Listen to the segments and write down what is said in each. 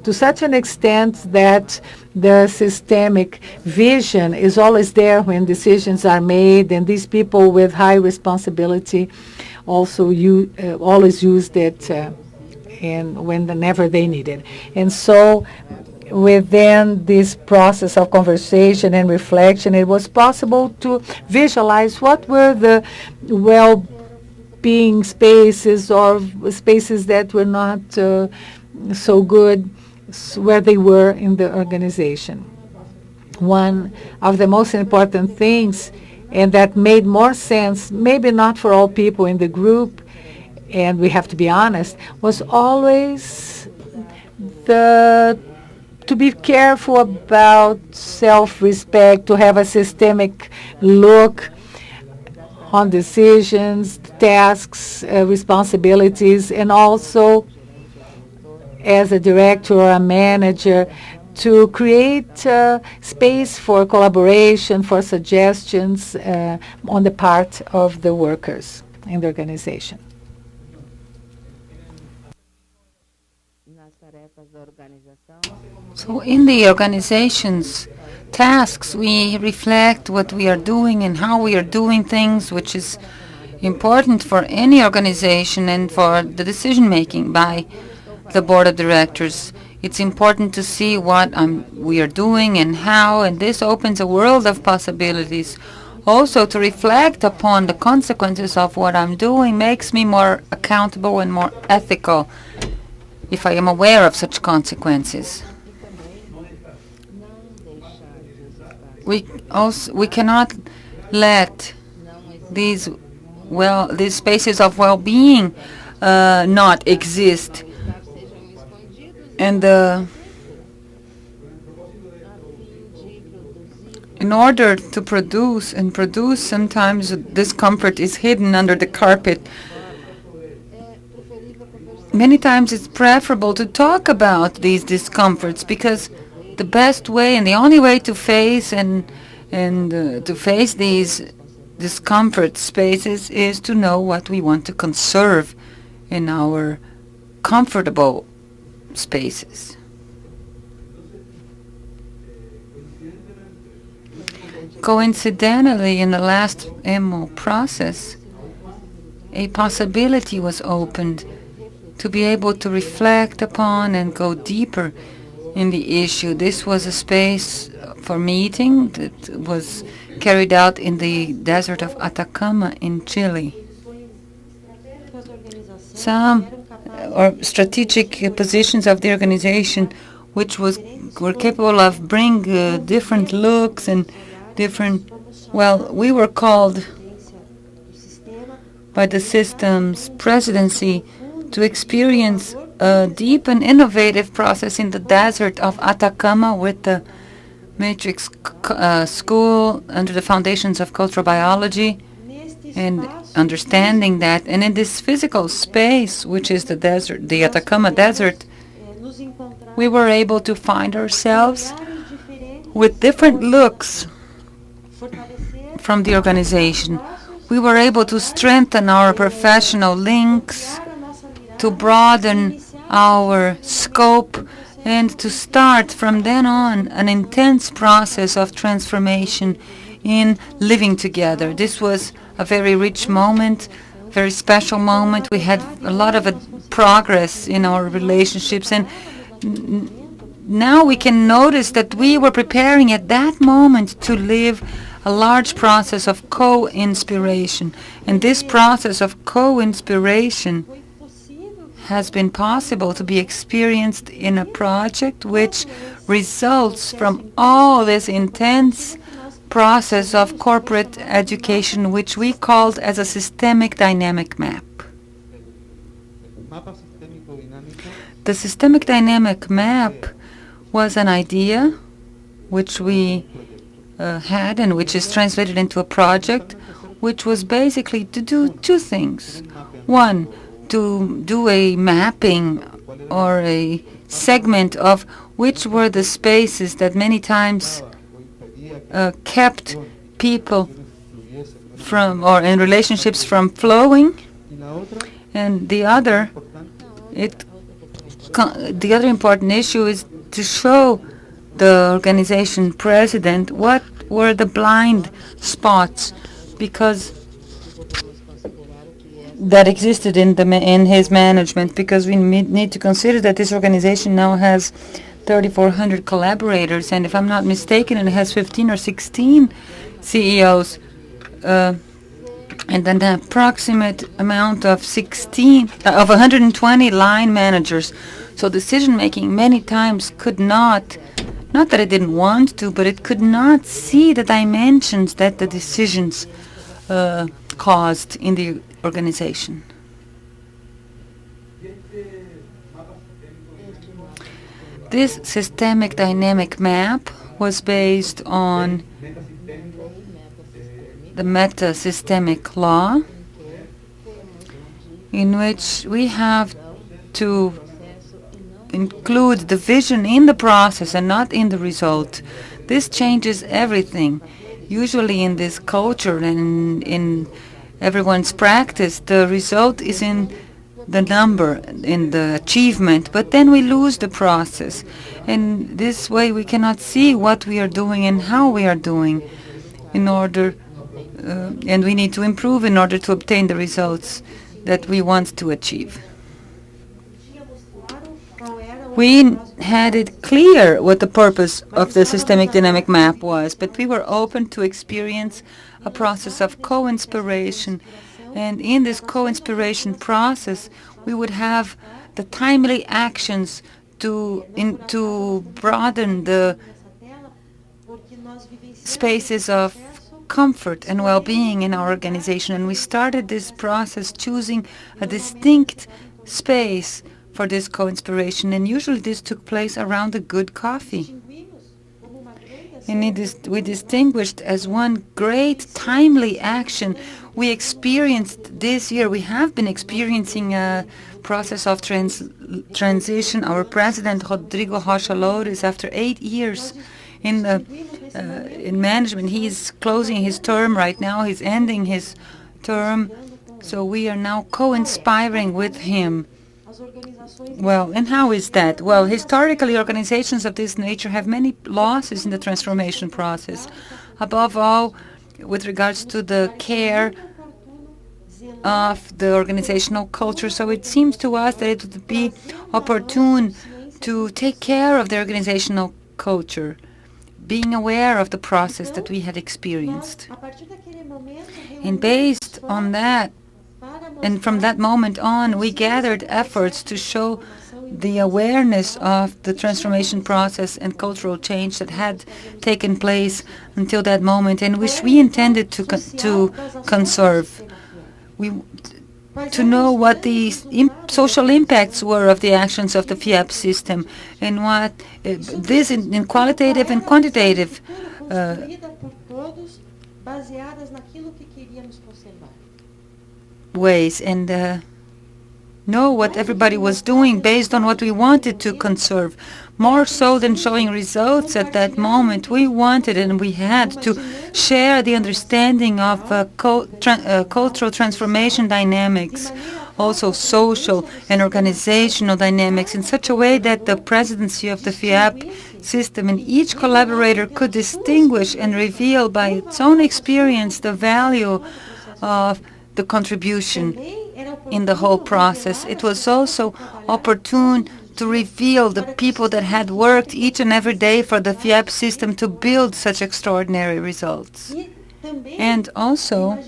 to such an extent that the systemic vision is always there when decisions are made, and these people with high responsibility also always used it whenever they need it. And so within this process of conversation and reflection, it was possible to visualize what were the well-being spaces or spaces that were not so good where they were in the organization. One of the most important things, and that made more sense, maybe not for all people in the group, and we have to be honest, was always to be careful about self-respect, to have a systemic look on decisions, tasks, responsibilities, and also as a director or a manager to create space for collaboration, for suggestions on the part of the workers in the organization. So in the organization's tasks, we reflect what we are doing and how we are doing things, which is important for any organization and for the decision-making by the board of directors. It's important to see what we are doing and how, and this opens a world of possibilities. Also, to reflect upon the consequences of what I'm doing makes me more accountable and more ethical if I am aware of such consequences. We cannot let these spaces of well-being not exist. And in order to produce, sometimes discomfort is hidden under the carpet. Many times it's preferable to talk about these discomforts, because the best way and the only way to face to face these discomfort spaces is to know what we want to conserve in our comfortable spaces. Coincidentally, in the last MO process, a possibility was opened to be able to reflect upon and go deeper in the issue. This was a space for meeting that was carried out in the desert of Atacama in Chile. Some strategic positions of the organization which were capable of bring different looks and different, we were called by the system's presidency to experience a deep and innovative process in the desert of Atacama with the Matrix School under the foundations of cultural biology, and understanding that. And in this physical space, which is the desert, the Atacama Desert, we were able to find ourselves with different looks from the organization. We were able to strengthen our professional links, to broaden our scope, and to start from then on an intense process of transformation in living together. This was a very rich moment, very special moment. We had a lot of progress in our relationships, and now we can notice that we were preparing at that moment to live a large process of co-inspiration. And this process of co-inspiration has been possible to be experienced in a project which results from all this intense process of corporate education, which we called as a systemic dynamic map. The systemic dynamic map was an idea which we had and which is translated into a project, which was basically to do two things. One, to do a mapping or a segment of which were the spaces that many times kept people from, or in relationships from flowing, and the other, it the other important issue is to show the organization president what were the blind spots, because that existed in his management, because we need to consider that this organization now has 3,400 collaborators, and if I'm not mistaken, it has 15 or 16 CEOs, and an approximate amount of 120 line managers. So decision making many times could not that it didn't want to, but it could not see the dimensions that the decisions caused in the organization. This systemic dynamic map was based on the meta-systemic law, in which we have to include the vision in the process and not in the result. This changes everything. Usually in this culture and in everyone's practice, the result is in the number, in the achievement, but then we lose the process. And this way we cannot see what we are doing and how we are doing in order, and we need to improve in order to obtain the results that we want to achieve. We had it clear what the purpose of the systemic dynamic map was, but we were open to experience a process of co-inspiration. And in this co-inspiration process, we would have the timely actions to broaden the spaces of comfort and well-being in our organization. And we started this process choosing a distinct space for this co-inspiration, and usually this took place around a good coffee. And we distinguished as one great timely action we experienced this year. We have been experiencing a process of transition. Our president, Rodrigo Rocha Loures, after 8 years in management, he's closing his term right now. He's ending his term. So we are now co-inspiring with him. Well, and how is that? Well, historically, organizations of this nature have many losses in the transformation process. Above all, with regards to the care of the organizational culture. So it seems to us that it would be opportune to take care of the organizational culture, being aware of the process that we had experienced. And based on that, and from that moment on, we gathered efforts to show the awareness of the transformation process and cultural change that had taken place until that moment, and which we intended to conserve. To know what the social impacts were of the actions of the FIEP system, and what this in qualitative and quantitative ways, and know what everybody was doing based on what we wanted to conserve. More so than showing results at that moment, we wanted and we had to share the understanding of cultural transformation dynamics, also social and organizational dynamics, in such a way that the presidency of the FIEP system and each collaborator could distinguish and reveal by its own experience the value of the contribution in the whole process. It was also opportune to reveal the people that had worked each and every day for the FIEP system to build such extraordinary results. And also,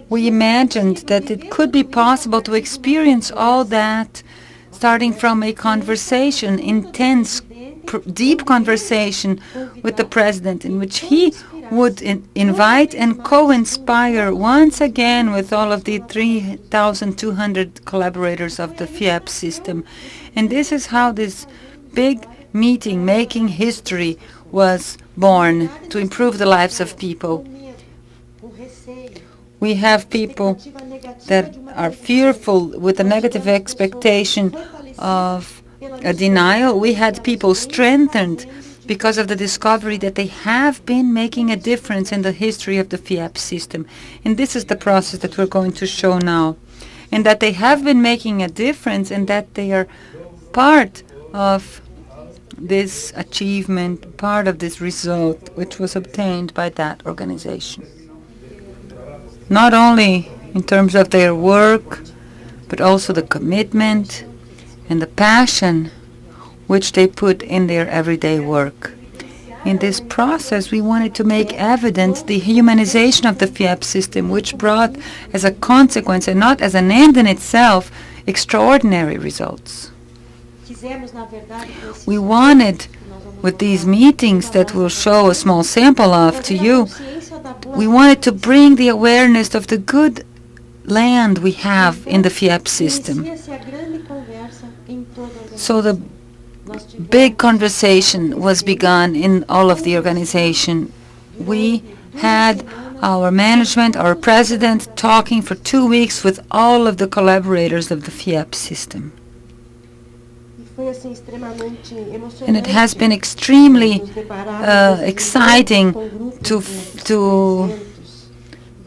we imagined that it could be possible to experience all that starting from a conversation, intense, deep conversation with the president, in which he would invite and co-inspire once again with all of the 3,200 collaborators of the FIEP system. And this is how this big meeting, making history, was born to improve the lives of people. We have people that are fearful with a negative expectation of a denial. We had people strengthened because of the discovery that they have been making a difference in the history of the FIEP system. And this is the process that we're going to show now. And that they have been making a difference, and that they are part of this achievement, part of this result, which was obtained by that organization. Not only in terms of their work, but also the commitment and the passion which they put in their everyday work. In this process, we wanted to make evident the humanization of the FIEP system, which brought as a consequence, and not as an end in itself, extraordinary results. We wanted, with these meetings that we'll show a small sample of to you, we wanted to bring the awareness of the good land we have in the FIEP system. So the big conversation was begun in all of the organization. We had our management, our president, talking for 2 weeks with all of the collaborators of the FIEP system. And it has been extremely exciting to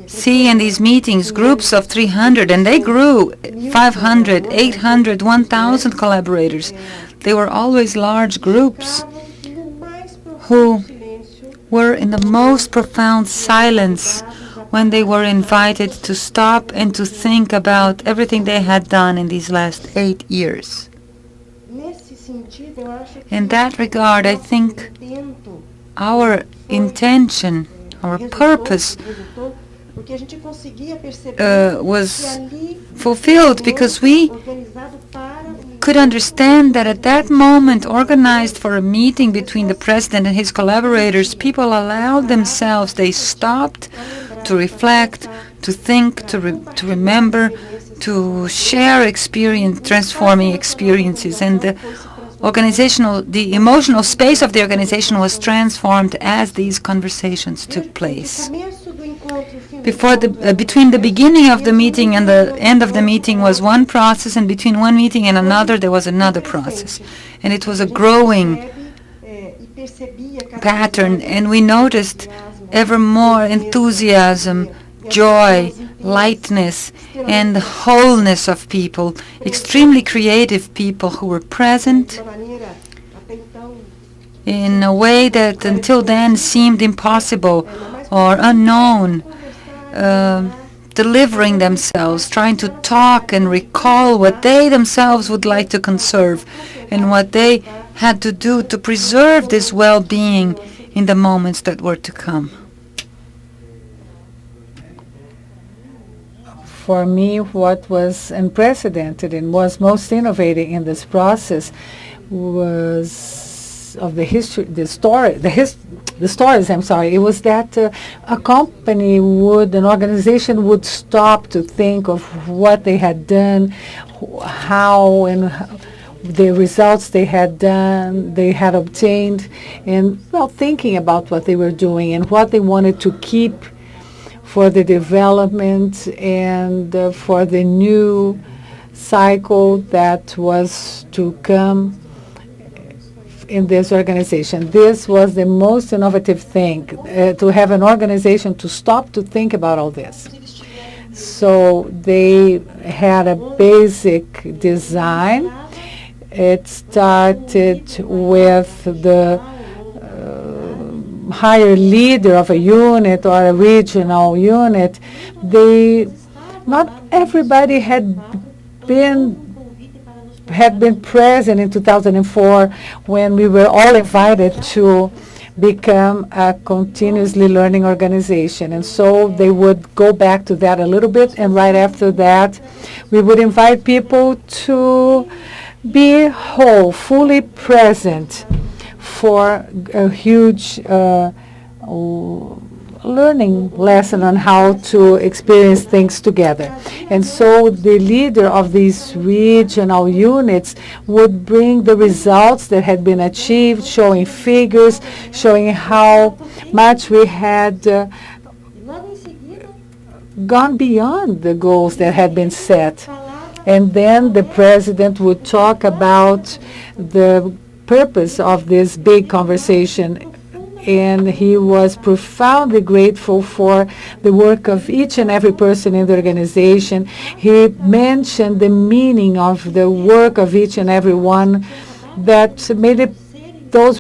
see in these meetings groups of 300, and they grew 500, 800, 1,000 collaborators. They were always large groups who were in the most profound silence when they were invited to stop and to think about everything they had done in these last 8 years. In that regard, I think our intention, our purpose was fulfilled because we could understand that at that moment, organized for a meeting between the president and his collaborators, people allowed themselves, they stopped to reflect, to think, to remember, to share experience, transforming experiences, and the emotional space of the organization was transformed as these conversations took place. Between the beginning of the meeting and the end of the meeting was one process, and between one meeting and another there was another process. And it was a growing pattern, and we noticed ever more enthusiasm, joy, lightness, and the wholeness of people, extremely creative people who were present in a way that until then seemed impossible or unknown, delivering themselves, trying to talk and recall what they themselves would like to conserve and what they had to do to preserve this well-being in the moments that were to come. For me, what was unprecedented and was most innovative in this process was of the history, the stories. It was that a company an organization would stop to think of what they had done, how and the results they had obtained, and thinking about what they were doing and what they wanted to keep for the development and for the new cycle that was to come in this organization. This was the most innovative thing, to have an organization to stop to think about all this. So they had a basic design. It started with the higher leader of a unit or a regional unit. Not everybody had been present in 2004 when we were all invited to become a continuously learning organization. And so they would go back to that a little bit, and right after that we would invite people to be whole, fully present for a huge learning lesson on how to experience things together. And so the leader of these regional units would bring the results that had been achieved, showing figures, showing how much we had gone beyond the goals that had been set. And then the president would talk about the purpose of this big conversation and he was profoundly grateful for the work of each and every person in the organization. He mentioned the meaning of the work of each and every one that made those